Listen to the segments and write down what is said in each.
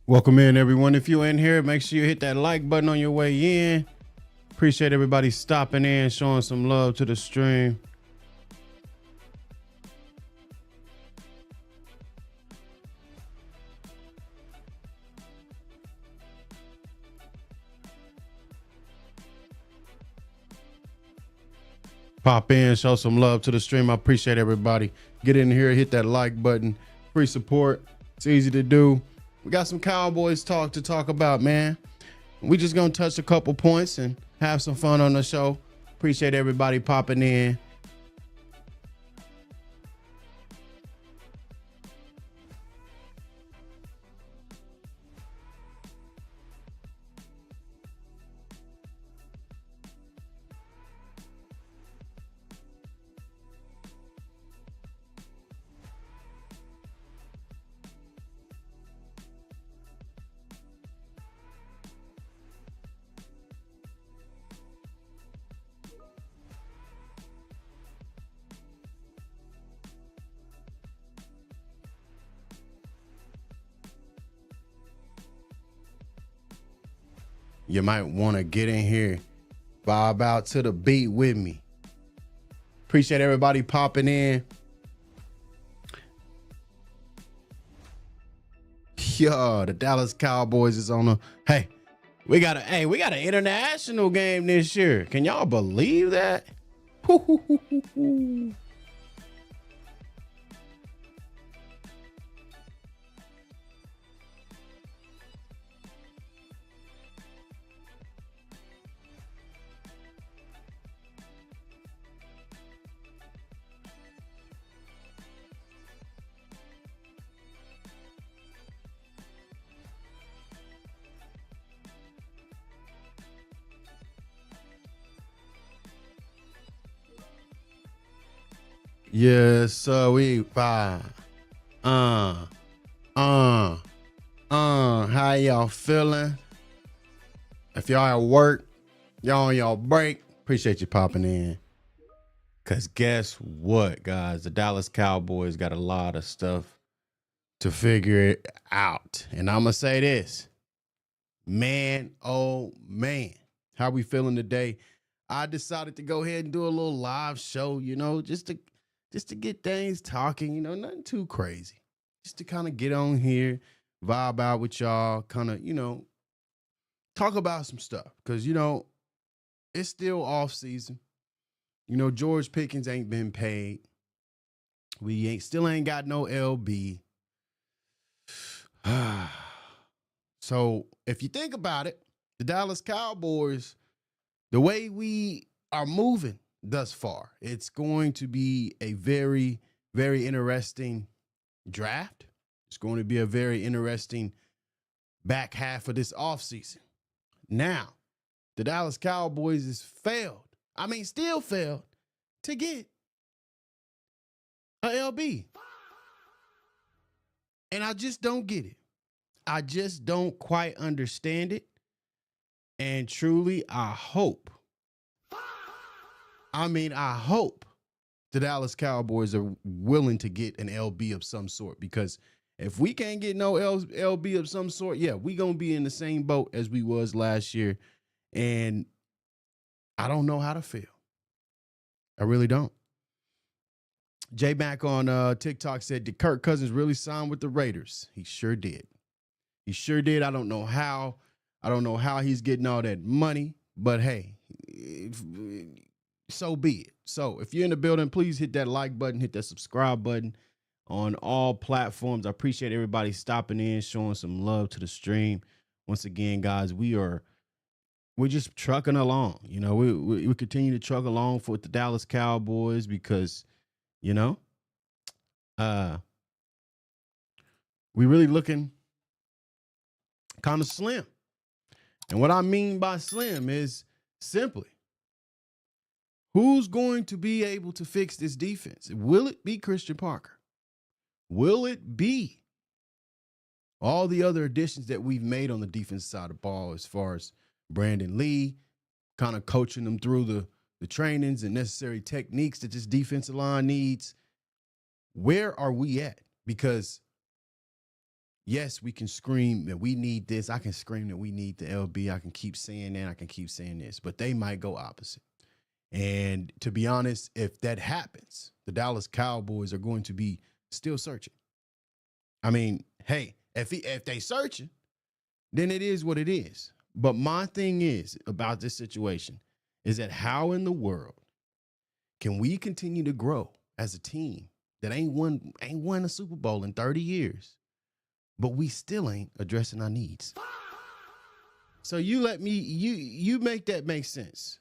Welcome in, everyone. If you're in here, make sure you hit that like button on your way in. Appreciate everybody stopping in, showing some love to the stream. Pop in, show some love to the stream. I appreciate everybody. Get in here, hit that like button. Free support. It's easy to do. We got some Cowboys talk to talk about, man. We just gonna touch a couple points and have some fun on the show. Appreciate everybody popping in. You might want to get in here, vibe out to the beat with me. Appreciate everybody popping in. Yo, the Dallas Cowboys is on hey, we got an international game this year. Can y'all believe that? Yes, sir. We fine. How y'all feeling? If y'all at work, y'all on y'all break, appreciate you popping in. Cause guess what, guys? The Dallas Cowboys got a lot of stuff to figure it out. And I'm gonna say this. Man, oh man. How we feeling today? I decided to go ahead and do a little live show, just to get things talking, nothing too crazy. Just to kind of get on here, vibe out with y'all, kind of, talk about some stuff. Because, it's still off season. George Pickens ain't been paid. We still ain't got no LB. So if you think about it, the Dallas Cowboys, the way we are moving thus far, it's going to be a very, very interesting draft. It's going to be a very interesting back half of this offseason. Now, the Dallas Cowboys still failed to get a LB. And I just don't get it. I just don't quite understand it. And truly, I hope the Dallas Cowboys are willing to get an LB of some sort, because if we can't get no LB of some sort, yeah, we going to be in the same boat as we was last year. And I don't know how to feel. I really don't. J Mac on TikTok said, did Kirk Cousins really sign with the Raiders? He sure did. He sure did. I don't know how. I don't know how he's getting all that money, but hey, so be it. So if you're in the building, please hit that like button, hit that subscribe button on all platforms. I appreciate everybody stopping in, showing some love to the stream. Once again, guys, we're just trucking along. We continue to truck along for the Dallas Cowboys because, we really looking kind of slim. And what I mean by slim is simply, who's going to be able to fix this defense? Will it be Christian Parker? Will it be all the other additions that we've made on the defense side of the ball, as far as Brandon Lee, kind of coaching them through the the trainings and necessary techniques that this defensive line needs. Where are we at? Because yes, we can scream that we need this. I can scream that we need the LB. I can keep saying that. I can keep saying this, but they might go opposite. And to be honest, if that happens, the Dallas Cowboys are going to be still searching. I mean, hey, if they searching, then it is what it is. But my thing is about this situation is that how in the world can we continue to grow as a team that ain't won a Super Bowl in 30 years, but we still ain't addressing our needs? So you make that make sense.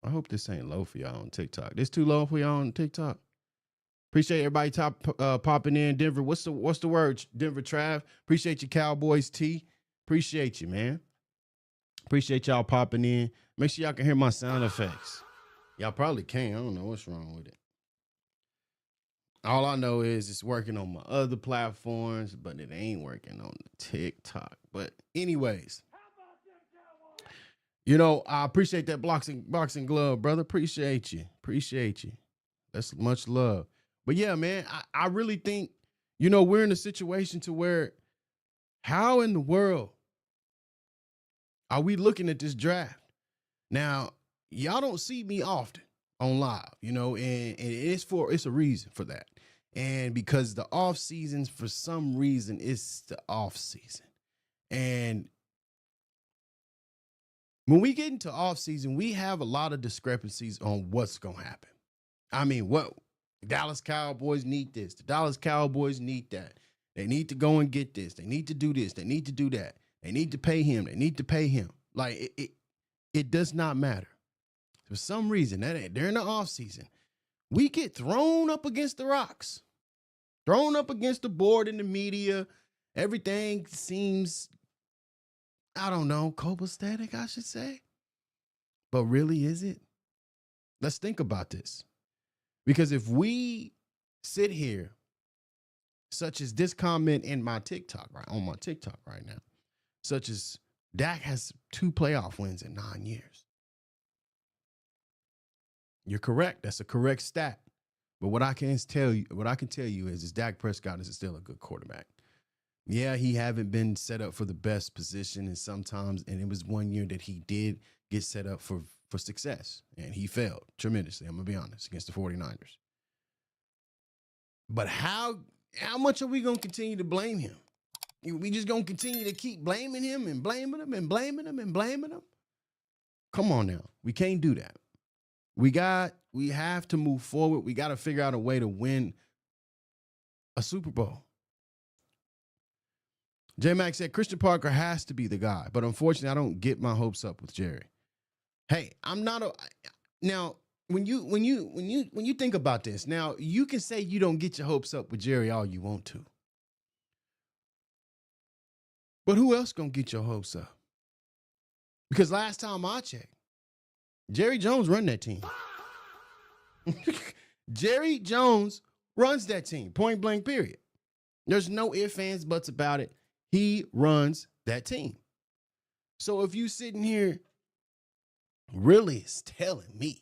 I hope this ain't low for y'all on TikTok. This too low for y'all on TikTok? Appreciate everybody popping in. Denver, what's the word? Denver Trav. Appreciate you, Cowboys T. Appreciate you, man. Appreciate y'all popping in. Make sure y'all can hear my sound effects. Y'all probably can. I don't know what's wrong with it. All I know is it's working on my other platforms, but it ain't working on the TikTok. But anyways, I appreciate that boxing glove, brother. Appreciate you. That's much love. But yeah, man, I really think, we're in a situation to where how in the world are we looking at this draft? Now, y'all don't see me often on live, and it's a reason for that. And because the off seasons, for some reason, it's the off season. And when we get into off season, we have a lot of discrepancies on what's going to happen. I mean, the Dallas Cowboys need this. The Dallas Cowboys need that. They need to go and get this. They need to do this. They need to do that. They need to pay him. They need to pay him. Like, it does not matter. For some reason, during the offseason, we get thrown up against the rocks, thrown up against the board in the media. Everything seems, I don't know, copacetic, I should say. But really, is it? Let's think about this. Because if we sit here, such as this comment in my TikTok, on my TikTok right now, such as Dak has 2 playoff wins in 9 years. You're correct. That's a correct stat. But what I can tell you is Dak Prescott is still a good quarterback. Yeah, he haven't been set up for the best position, and it was one year that he did get set up for success, and he failed tremendously, I'm going to be honest, against the 49ers. But how much are we going to continue to blame him? We just going to continue to keep blaming him and blaming him and blaming him and blaming him? Come on now. We can't do that. We have to move forward. We got to figure out a way to win a Super Bowl. J-Max said Christian Parker has to be the guy, but unfortunately, I don't get my hopes up with Jerry. Hey, I'm not now. When you think about this, now you can say you don't get your hopes up with Jerry all you want to, but who else gonna get your hopes up? Because last time I checked, Jerry Jones run that team. Jerry Jones runs that team, point blank, period. There's no ifs, ands, buts about it. He runs that team. So if you sitting here really is telling me,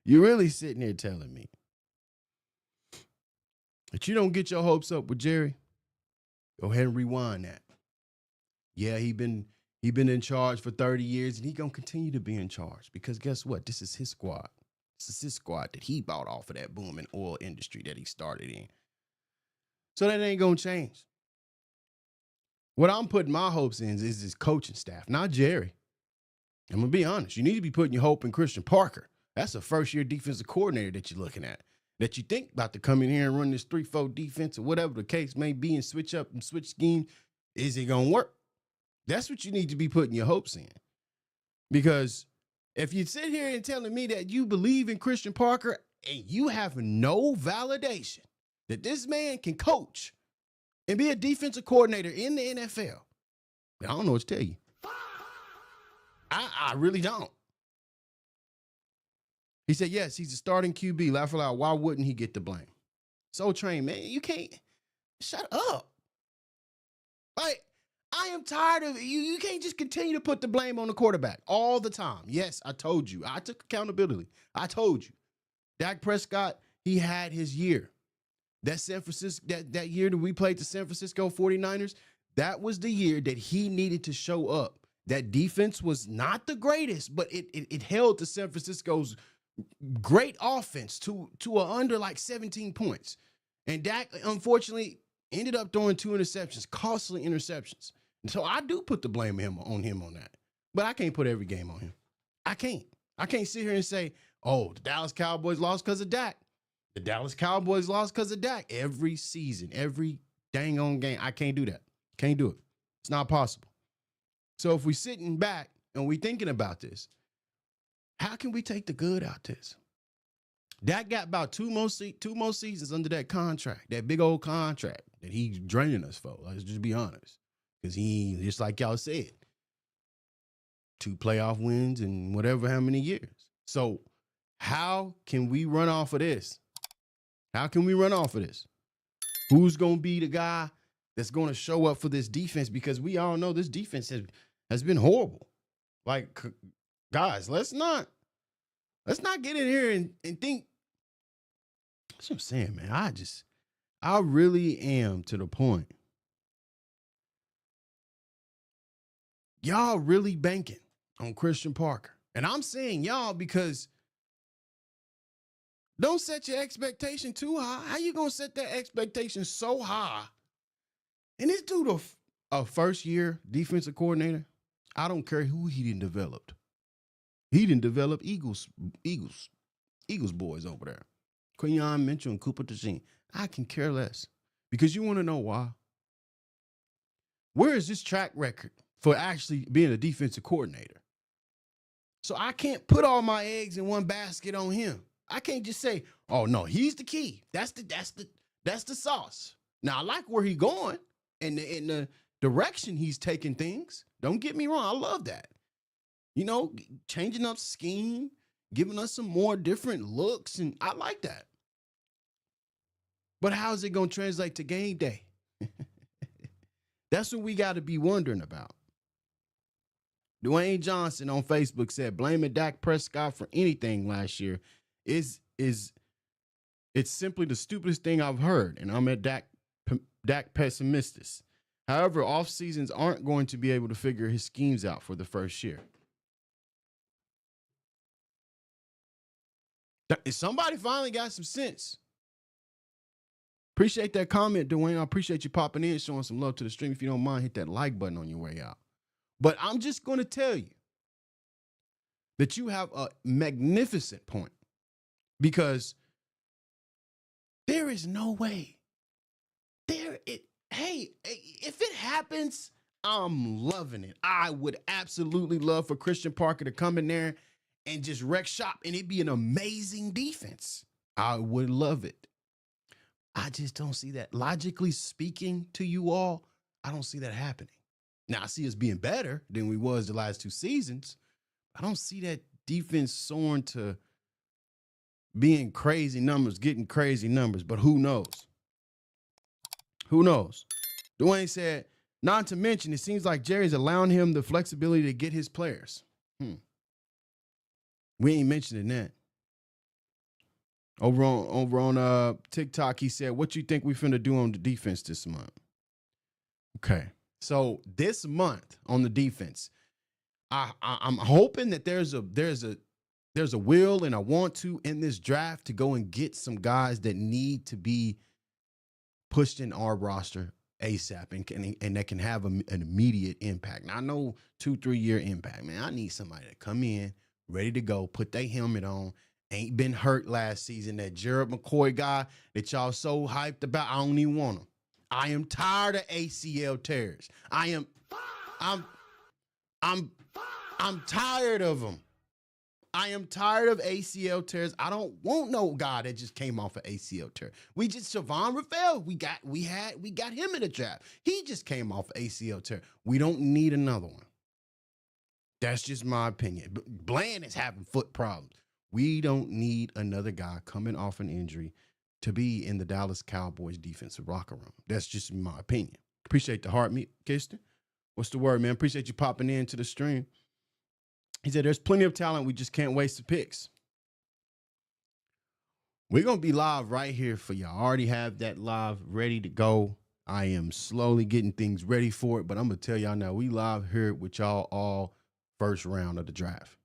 you're really sitting here telling me that you don't get your hopes up with Jerry, go ahead and rewind that. Yeah, he been in charge for 30 years, and he going to continue to be in charge because guess what? This is his squad. This is his squad that he bought off of that booming oil industry that he started in. So that ain't going to change. What I'm putting my hopes in is his coaching staff, not Jerry. I'm going to be honest. You need to be putting your hope in Christian Parker. That's a first-year defensive coordinator that you're looking at, that you think about to come in here and run this 3-4 defense or whatever the case may be and switch up and switch scheme. Is it going to work? That's what you need to be putting your hopes in. Because if you sit here and telling me that you believe in Christian Parker and you have no validation that this man can coach and be a defensive coordinator in the NFL, I don't know what to tell you. I really don't. He said, yes, he's a starting QB. Laugh aloud. Why wouldn't he get the blame? Soul Train, man, you can't. Shut up. Like, I am tired of you. You can't just continue to put the blame on the quarterback all the time. Yes, I told you. I took accountability. I told you. Dak Prescott, he had his year. That San Francisco, that year that we played the San Francisco 49ers, that was the year that he needed to show up. That defense was not the greatest, but it held to San Francisco's great offense to a under like 17 points. And Dak, unfortunately, ended up throwing 2 interceptions, costly interceptions. And so I do put the blame on him on that. But I can't put every game on him. I can't. I can't sit here and say, oh, the Dallas Cowboys lost because of Dak. The Dallas Cowboys lost because of Dak. Every season, every dang on game. I can't do that. Can't do it. It's not possible. So if we're sitting back and we're thinking about this, how can we take the good out of this? Dak got about two more seasons under that contract, that big old contract that he's draining us for. Let's just be honest. Because he, just like y'all said, 2 playoff wins in whatever how many years. So how can we run off of this? How can we run off of this? Who's going to be the guy that's going to show up for this defense? Because we all know this defense has been horrible. Like, guys, let's not get in here and think. That's what I'm saying, man. I really am to the point. Y'all really banking on Christian Parker. And I'm saying y'all because don't set your expectation too high. How you going to set that expectation so high? And this dude a first-year defensive coordinator, I don't care who he didn't develop. He didn't develop Eagles boys over there. Quinyon Mitchell and Cooper DeJean. I can care less. Because you want to know why? Where is this track record for actually being a defensive coordinator? So I can't put all my eggs in one basket on him. I can't just say, oh no, he's the key. That's the sauce. Now I like where he's going and the direction he's taking things. Don't get me wrong. I love that. You know, changing up scheme, giving us some more different looks, and I like that. But how is it going to translate to game day? That's what we got to be wondering about. Dwayne Johnson on Facebook said, blaming Dak Prescott for anything last year it's simply the stupidest thing I've heard, and I'm at Dak pessimistic. However, off seasons aren't going to be able to figure his schemes out for the first year. Somebody finally got some sense. Appreciate that comment, Dwayne. I appreciate you popping in, showing some love to the stream. If you don't mind, hit that like button on your way out. But I'm just going to tell you that you have a magnificent point, because there is no way. Hey, if it happens, I'm loving it. I would absolutely love for Christian Parker to come in there and just wreck shop, and it'd be an amazing defense. I would love it. I just don't see that. Logically speaking to you all, I don't see that happening. Now, I see us being better than we was the last 2 seasons. I don't see that defense soaring to being crazy numbers, getting crazy numbers, but who knows? Who knows? Dwayne said, not to mention, it seems like Jerry's allowing him the flexibility to get his players. We ain't mentioning that. Over on TikTok, he said, what you think we finna do on the defense this month? Okay. So this month on the defense, I'm hoping that there's a will and a want to in this draft to go and get some guys that need to be pushed in our roster ASAP and that can have an immediate impact. Now, I know 2-3 year impact, man. I need somebody to come in, ready to go, put their helmet on, ain't been hurt last season. That Jared McCoy guy that y'all so hyped about, I don't even want him. I am tired of ACL tears. I'm tired of them. I am tired of ACL tears. I don't want no guy that just came off an ACL tear. We just Siobhan Rafael. We got him in the draft. He just came off ACL tear. We don't need another one. That's just my opinion. Bland is having foot problems. We don't need another guy coming off an injury to be in the Dallas Cowboys defensive locker room. That's just my opinion. Appreciate the heart, Kister. What's the word, man? Appreciate you popping into the stream. He said, there's plenty of talent. We just can't waste the picks. We're going to be live right here for y'all. I already have that live ready to go. I am slowly getting things ready for it, but I'm going to tell y'all now, we live here with y'all all first round of the draft.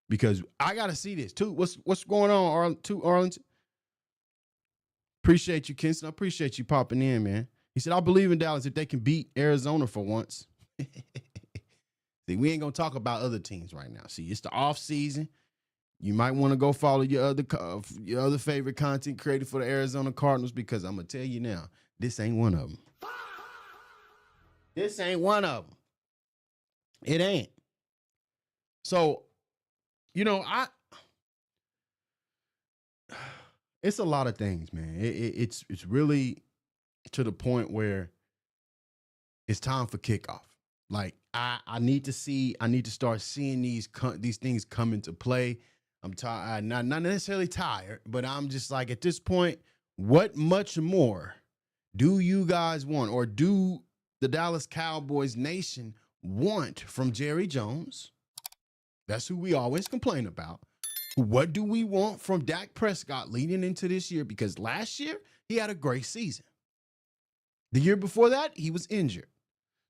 Because I got to see this too. What's going on, Arlington? Appreciate you, Kinston. I appreciate you popping in, man. He said, I believe in Dallas if they can beat Arizona for once. See, we ain't going to talk about other teams right now. See, it's the offseason. You might want to go follow your other favorite content creator for the Arizona Cardinals, because I'm going to tell you now, this ain't one of them. This ain't one of them. It ain't. So, you know, it's a lot of things, man. It's really to the point where it's time for kickoff. Like I need to start seeing these things come into play. I'm tired, not necessarily tired, but I'm just like, at this point, what much more do you guys want, or do the Dallas Cowboys nation want from Jerry Jones? That's who we always complain about. What do we want from Dak Prescott leading into this year? Because last year, he had a great season. The year before that, he was injured.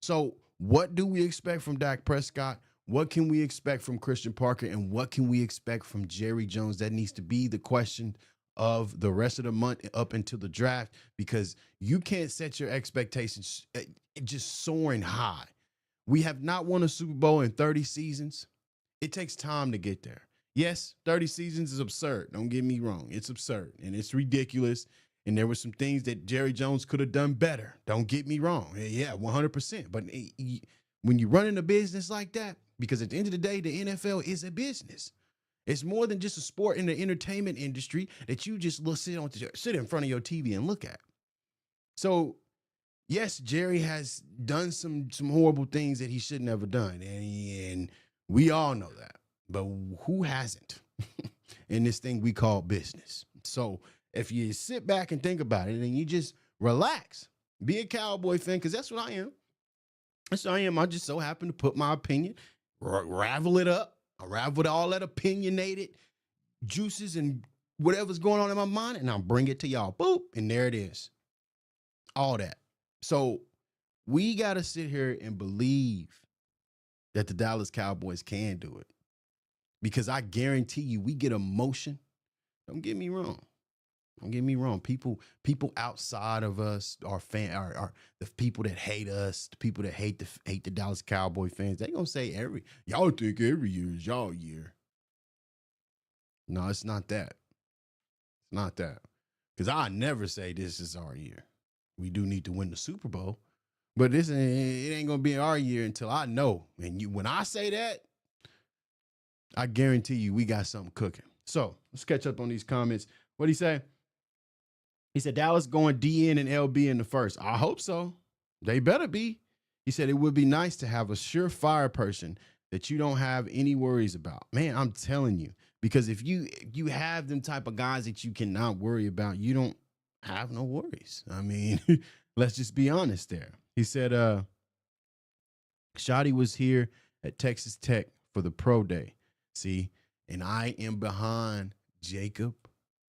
So what do we expect from Dak Prescott? What can we expect from Christian Parker? And what can we expect from Jerry Jones? That needs to be the question of the rest of the month up until the draft, because you can't set your expectations just soaring high. We have not won a Super Bowl in 30 seasons. It takes time to get there. Yes, 30 seasons is absurd. Don't get me wrong. It's absurd and it's ridiculous. And there were some things that Jerry Jones could have done better. Don't get me wrong. Yeah, 100%. But when you're running a business like that, because at the end of the day, the NFL is a business. It's more than just a sport in the entertainment industry that you just sit in front of your TV and look at. So, yes, Jerry has done some horrible things that he should never done. And we all know that. But who hasn't in this thing we call business? So if you sit back and think about it and you just relax, be a Cowboy fan, because that's what I am. That's what I am. I just so happen to put my opinion, ravel it up, unravel all that opinionated juices and whatever's going on in my mind, and I'll bring it to y'all. Boop, and there it is. All that. So we got to sit here and believe that the Dallas Cowboys can do it. Because I guarantee you, we get emotion. Don't get me wrong. Don't get me wrong. People outside of us are the people that hate us, the people that hate the Dallas Cowboy fans. They gonna say y'all think every year is y'all year. No, it's not that. It's not that. Because I never say this is our year. We do need to win the Super Bowl, but it ain't gonna be our year until I know. And when I say that, I guarantee you we got something cooking. So let's catch up on these comments. What'd he say? He said, Dallas going DN and LB in the first. I hope so. They better be. He said, it would be nice to have a surefire person that you don't have any worries about. Man, I'm telling you, because if you have them type of guys that you cannot worry about, you don't have no worries. I mean, let's just be honest there. He said, Shotty was here at Texas Tech for the pro day. See, and I am behind Jacob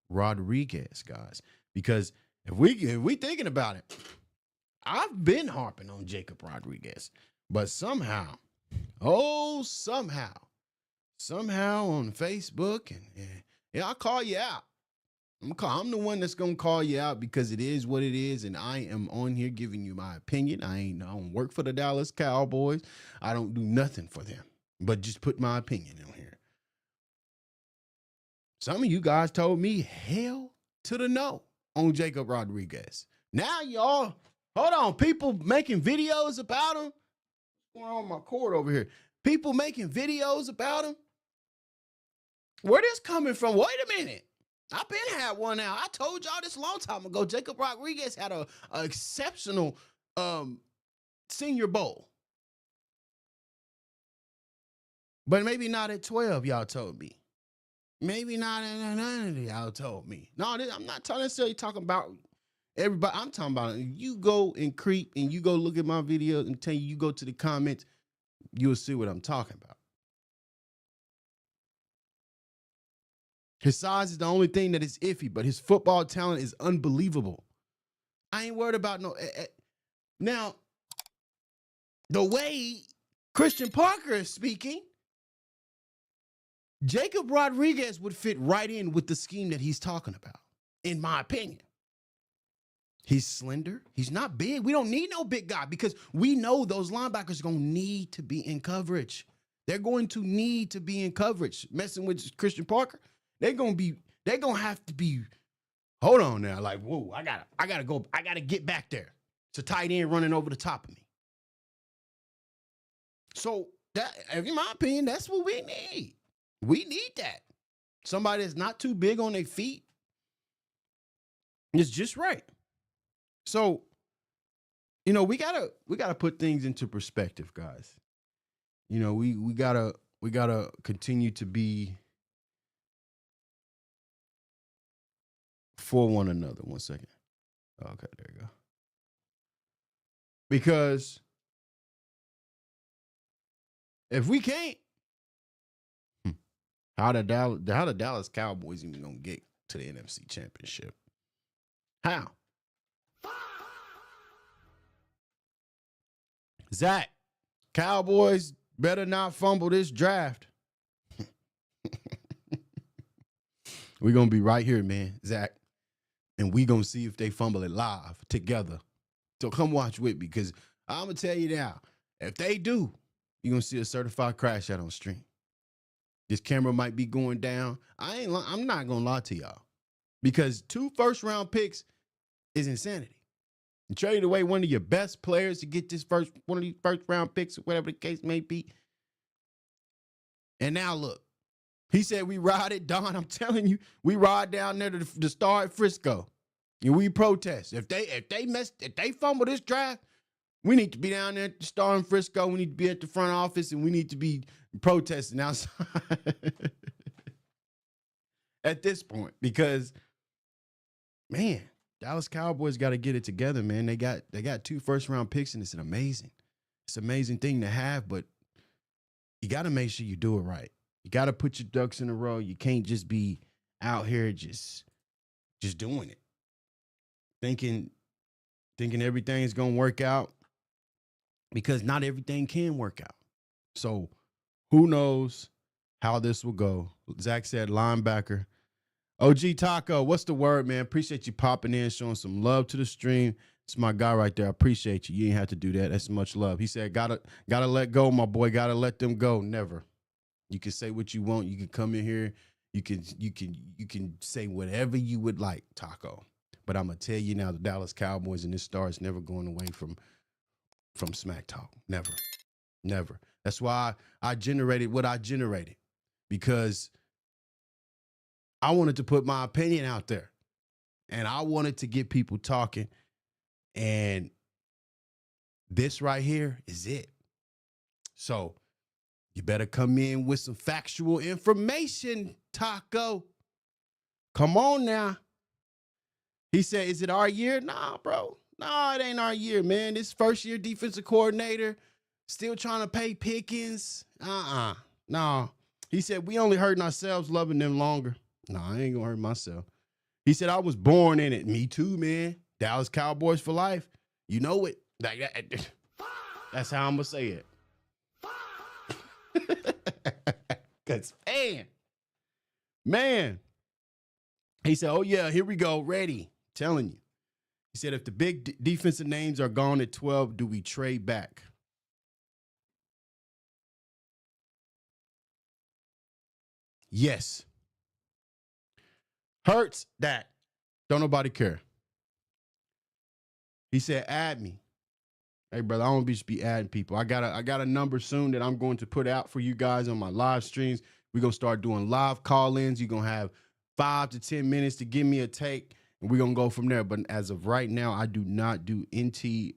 Rodriguez, guys, because if we thinking about it, I've been harping on Jacob Rodriguez, but somehow on Facebook and yeah, I'll call you out. I'm the one that's gonna call you out because it is what it is, and I am on here giving you my opinion. I don't work for the Dallas Cowboys. I don't do nothing for them, but just put my opinion on here. Some of you guys told me hell to the no on Jacob Rodriguez. Now y'all, hold on, people making videos about him. What's going on my cord over here? People making videos about him. Where this coming from? Wait a minute. I've been had one now. I told y'all this a long time ago. Jacob Rodriguez had a exceptional Senior Bowl. But maybe not at 12, y'all told me. Maybe not at none of y'all told me. No, I'm not necessarily talking about Everybody, I'm talking about it. You go and creep and you go look at my videos and tell you go to the comments, you'll see what I'm talking about. His size is the only thing that is iffy, but his football talent is unbelievable. I ain't worried about no. Now, the way Christian Parker is speaking, Jacob Rodriguez would fit right in with the scheme that he's talking about, in my opinion. He's slender. He's not big. We don't need no big guy because we know those linebackers are going to need to be in coverage. They're going to need to be in coverage. Messing with Christian Parker, they're going to have to be, hold on now, like, whoa, I gotta get back there. It's a tight end running over the top of me. So that, in my opinion, that's what we need. We need that. Somebody that's not too big on their feet. It's just right. So, you know, we gotta put things into perspective, guys. You know, we gotta continue to be for one another. 1 second. Okay, there you go. Because if we can't, how the Dallas Cowboys even gonna get to the NFC Championship? How? Zach, Cowboys better not fumble this draft. We're gonna be right here, man, Zach, and we gonna see if they fumble it live together. So come watch with me, because I'm gonna tell you now, if they do, you're gonna see a certified crash out on stream. This camera might be going down. I'm not gonna lie to y'all, because 2 first-round picks is insanity. You traded away one of your best players to get one of these first-round picks, or whatever the case may be. And now look, he said we ride it, Don. I'm telling you, we ride down there to the Star at Frisco, and we protest. If they fumble this draft, we need to be down there at the Star in Frisco. We need to be at the front office, and we need to be protesting outside at this point, because, man, Dallas Cowboys got to get it together, man. They got 2 first-round picks, and it's an amazing thing to have, but you got to make sure you do it right. You got to put your ducks in a row. You can't just be out here just doing it, thinking everything's going to work out, because not everything can work out. So who knows how this will go? Zach said linebacker. OG Taco, what's the word, man? Appreciate you popping in, showing some love to the stream. It's my guy right there. I appreciate you. You ain't have to do that. That's much love. He said, gotta let go, my boy. Gotta let them go. Never. You can say what you want. You can come in here. You can say whatever you would like, Taco. But I'm gonna tell you now, the Dallas Cowboys and this star is never going away from smack talk. Never. Never. That's why I generated what I generated, because I wanted to put my opinion out there, and I wanted to get people talking, and this right here is it. So you better come in with some factual information, Taco. Come on now. He said, is it our year? Nah, bro. Nah, it ain't our year, man. This first-year defensive coordinator, still trying to pay Pickens. No. He said, we only hurting ourselves loving them longer. No, I ain't gonna hurt myself. He said, I was born in it. Me too, man. Dallas Cowboys for life. You know it. Like that. That's how I'm gonna say it. Cause man. He said, oh yeah, here we go. Ready. Telling you. He said, if the big defensive names are gone at 12, do we trade back? Yes. Hurts that. Don't nobody care. He said, add me. Hey, brother, I don't just be adding people. I got a number soon that I'm going to put out for you guys on my live streams. We're going to start doing live call-ins. You're going to have 5 to 10 minutes to give me a take, and we're going to go from there. But as of right now, I do not do NT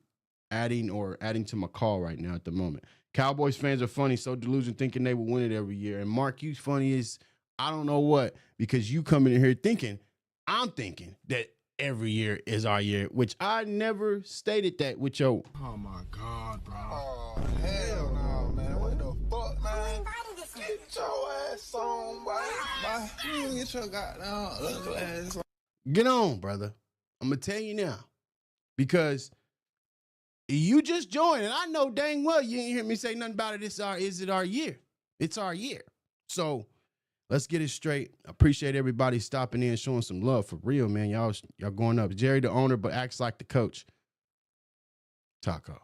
adding to my call right now at the moment. Cowboys fans are funny, so delusional, thinking they will win it every year. And Mark, you funny as I don't know what, because you coming in here thinking, I'm thinking that every year is our year, which I never stated that with your. Oh my God, bro. Oh, hell no, man. What the fuck, man? Get your ass on, boy. You get your goddamn ugly ass on. Get on, brother. I'm going to tell you now. Because you just joined, and I know dang well you ain't hear me say nothing about it. Is it our year? It's our year. So let's get it straight. I appreciate everybody stopping in, showing some love for real, man. Y'all going up. Jerry the owner, but acts like the coach. Taco.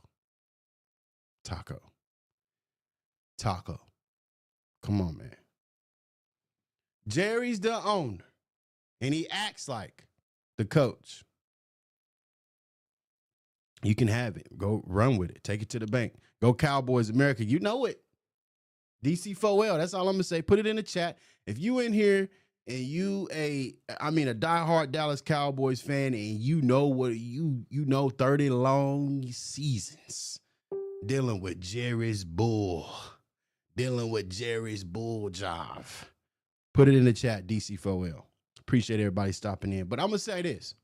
Come on, man. Jerry's the owner, and he acts like the coach. You can have it. Go run with it. Take it to the bank. Go Cowboys America. You know it. DC4L. That's all I'm going to say. Put it in the chat. If you in here and you a diehard Dallas Cowboys fan, and you know what you know 30 long seasons dealing with Jerry's bull job. Put it in the chat, DC4L. Appreciate everybody stopping in. But I'm going to say this.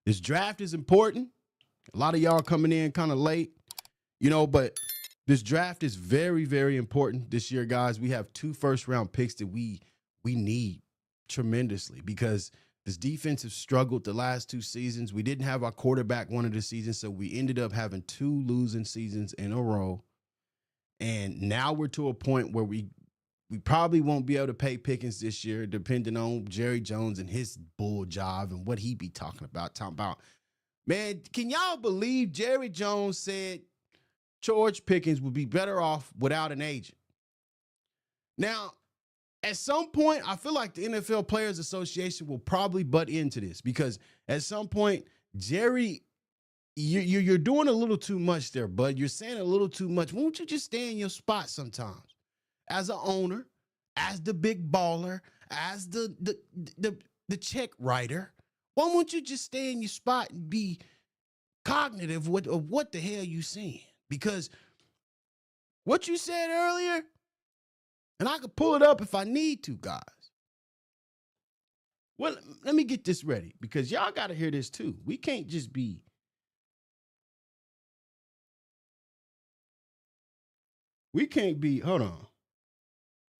This draft is important. A lot of y'all coming in kind of late, but this draft is very, very important this year, guys. We have 2 first-round picks that we need tremendously because this defense has struggled the last 2 seasons. We didn't have our quarterback one of the seasons, so we ended up having 2 losing seasons in a row. And now we're to a point where we probably won't be able to pay Pickens this year, depending on Jerry Jones and his bull job and what he be talking about. Man, can y'all believe Jerry Jones said George Pickens would be better off without an agent? Now, at some point, I feel like the NFL Players Association will probably butt into this because at some point, Jerry, you're doing a little too much there, bud. You're saying a little too much. Won't you just stay in your spot sometimes? As an owner, as the big baller, as the check writer, why won't you just stay in your spot and be cognitive of what the hell you saying? Because what you said earlier, and I could pull it up if I need to, guys. Well, let me get this ready because y'all got to hear this too. We can't just be. Hold on.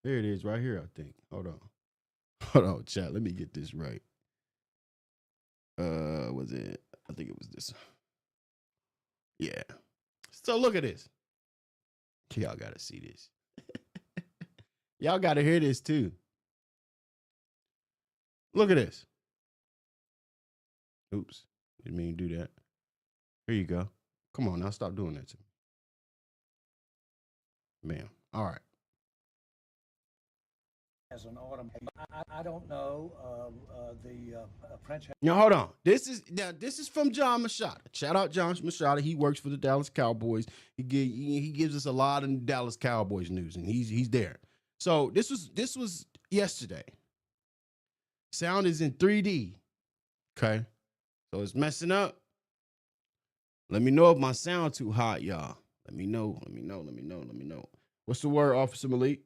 There it is right here, I think. Hold on, chat. Let me get this right. Was it? I think it was this. Yeah. So look at this. Y'all got to see this. Y'all got to hear this too. Look at this. Oops. Didn't mean to do that. Here you go. Come on now. Stop doing that to me. Bam. All right. As an I don't know the French. Now hold on. This is from John Machado. Shout out John Machado. He works for the Dallas Cowboys. He gives us a lot of Dallas Cowboys news, and he's there. So this was yesterday. Sound is in 3D. Okay, so it's messing up. Let me know if my sound too hot, y'all. Let me know. What's the word, Officer Malik?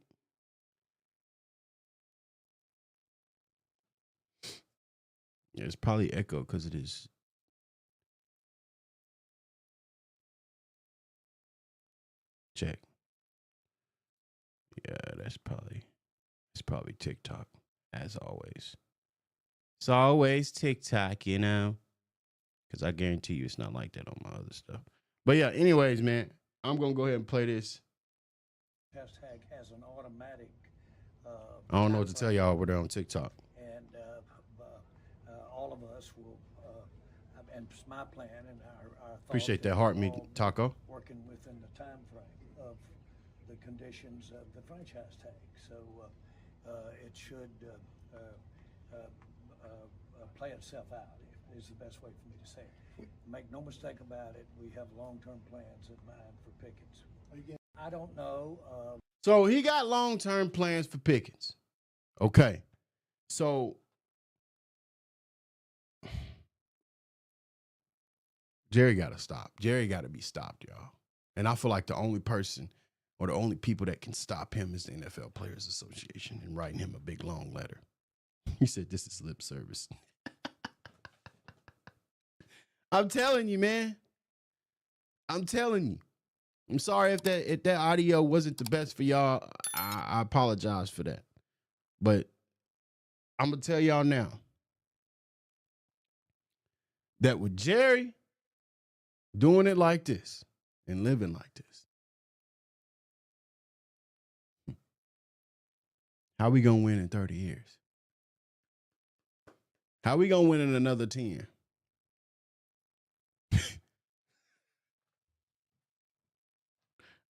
Yeah, it's probably echo because it is. Check. Yeah, it's probably TikTok, as always. It's always TikTok, because I guarantee you it's not like that on my other stuff. But yeah, anyways, man, I'm going to go ahead and play this. Hashtag has an automatic. I don't know what to tell y'all over there on TikTok. And all of us will, and it's my plan and our appreciate that heart meat, Taco. Working within the time frame of the conditions of the franchise tag. So it should play itself out, is the best way for me to say it. Make no mistake about it, we have long-term plans in mind for Pickens. Again, I don't know. So he got long-term plans for Pickens. Okay. So Jerry got to stop. Jerry got to be stopped, y'all. And I feel like the only person or the only people that can stop him is the NFL Players Association and writing him a big, long letter. He said, this is lip service. I'm telling you, man. I'm telling you. I'm sorry if that audio wasn't the best for y'all. I apologize for that. But I'm gonna tell y'all now that with Jerry doing it like this and living like this, how we gonna win in 30 years? How we gonna win in another 10?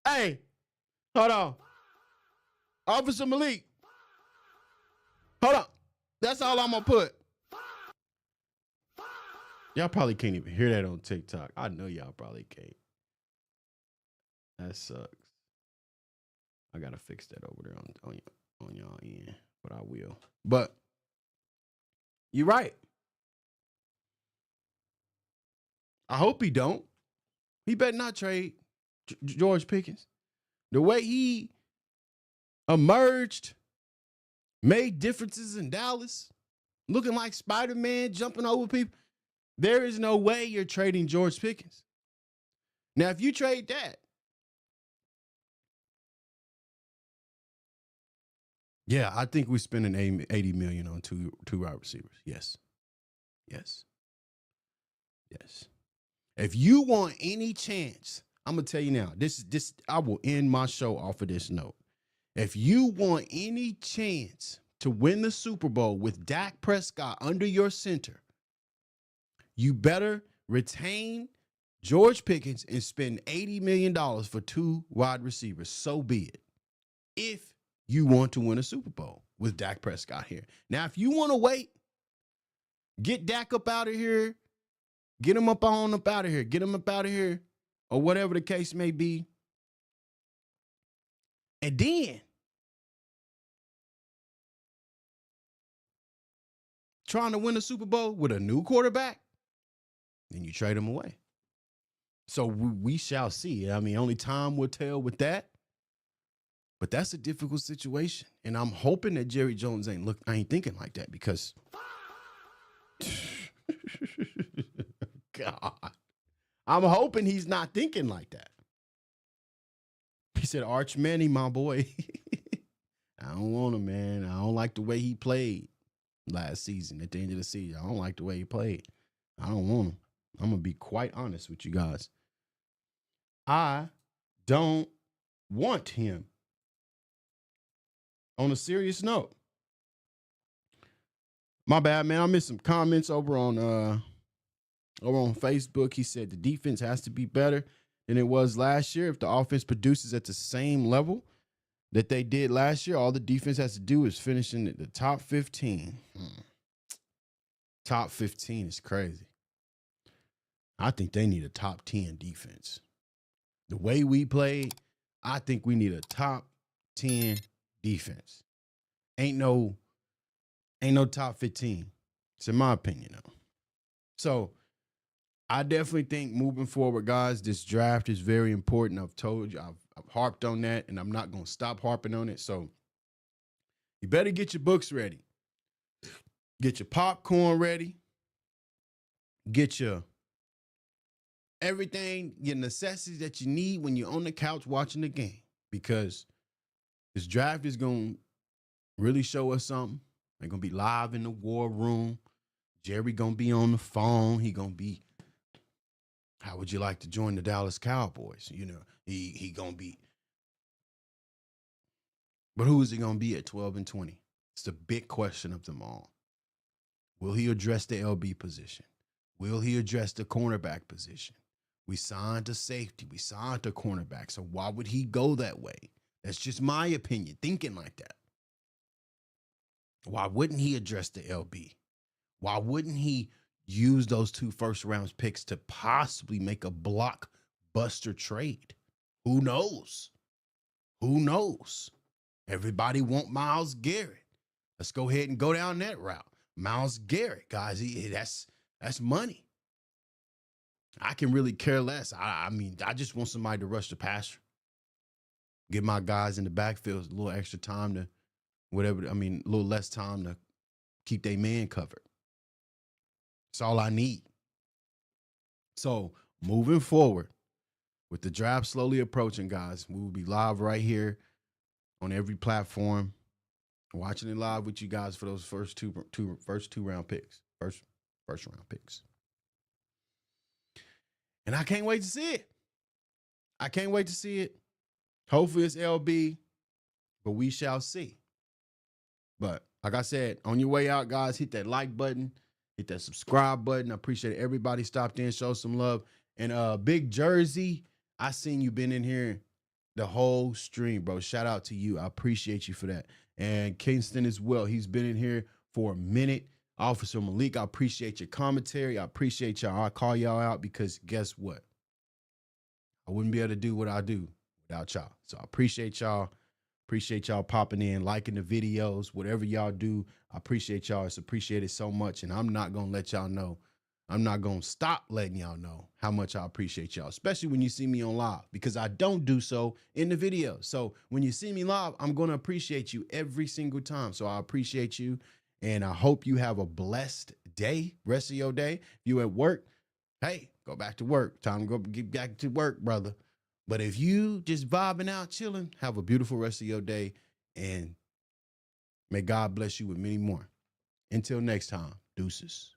Hey, hold on. Officer Malik. Hold on. That's all I'm gonna put. Y'all probably can't even hear that on TikTok. I know y'all probably can't. That sucks. I gotta fix that over there on y'all end, but I will. But you're right. I hope he don't. He better not trade George Pickens. The way he emerged, made differences in Dallas, looking like Spider-Man, jumping over people. There is no way you're trading George Pickens. Now, if you trade that, yeah, I think we're spending $80 million on two wide receivers. Yes. If you want any chance, I'm gonna tell you now. This I will end my show off of this note. If you want any chance to win the Super Bowl with Dak Prescott under your center, you better retain George Pickens and spend $80 million for two wide receivers. So be it. If you want to win a Super Bowl with Dak Prescott here. Now, if you want to wait, get Dak up out of here, get him up out of here, get him up out of here, or whatever the case may be. And then trying to win a Super Bowl with a new quarterback, then you trade him away. So we shall see. I mean, only time will tell with that. But that's a difficult situation. And I'm hoping that Jerry Jones ain't thinking like that because God. I'm hoping he's not thinking like that. He said, Arch Manny, my boy. I don't want him, man. I don't like the way he played last season, at the end of the season. I don't like the way he played. I don't want him. I'm going to be quite honest with you guys. I don't want him. On a serious note, my bad, man. I missed some comments over on Facebook. He said the defense has to be better than it was last year. If the offense produces at the same level that they did last year, all the defense has to do is finish in the top 15. Top 15 is crazy. I think they need a top 10 defense. The way we played, I think we need a top 10 defense. Ain't no top 15. It's in my opinion, though. So I definitely think moving forward, guys, this draft is very important. I've told you, I've harped on that, and I'm not going to stop harping on it. So you better get your books ready. Get your popcorn ready. Get your everything, your necessities that you need when you're on the couch watching the game. Because this draft is going to really show us something. They're going to be live in the war room. Jerry going to be on the phone. He going to be, how would you like to join the Dallas Cowboys? You know, he going to be. But who is he going to be at 12 and 20? It's the big question of them all. Will he address the LB position? Will he address the cornerback position? We signed a safety. We signed a cornerback. So why would he go that way? That's just my opinion, thinking like that. Why wouldn't he address the LB? Why wouldn't he use those 2 first-round picks to possibly make a blockbuster trade? Who knows? Who knows? Everybody want Myles Garrett. Let's go ahead and go down that route. Myles Garrett, guys, that's money. I can really care less. I mean, I just want somebody to rush the passer. Give my guys in the backfield a little extra time to whatever. I mean, a little less time to keep their man covered. That's all I need. So moving forward, with the draft slowly approaching, guys, we will be live right here on every platform, watching it live with you guys for those first two round picks, first round picks. And I can't wait to see it. I can't wait to see it. Hopefully it's LB, but we shall see. But like I said, on your way out, guys, hit that like button, hit that subscribe button. I appreciate everybody stopped in, show some love. And Big Jersey, I seen you been in here the whole stream, bro. Shout out to you. I appreciate you for that. And Kingston as well. He's been in here for a minute. Officer Malik, I appreciate your commentary. I appreciate y'all. I call y'all out because guess what? I wouldn't be able to do what I do without y'all. So I appreciate y'all. Appreciate y'all popping in, liking the videos, whatever y'all do. I appreciate y'all. It's appreciated so much. And I'm not going to let y'all know. I'm not going to stop letting y'all know how much I appreciate y'all, especially when you see me on live, because I don't do so in the video. So when you see me live, I'm going to appreciate you every single time. So I appreciate you. And I hope you have a blessed day, rest of your day. If you at work, hey, go back to work. Time to go get back to work, brother. But if you just vibing out, chilling, have a beautiful rest of your day. And may God bless you with many more. Until next time, deuces.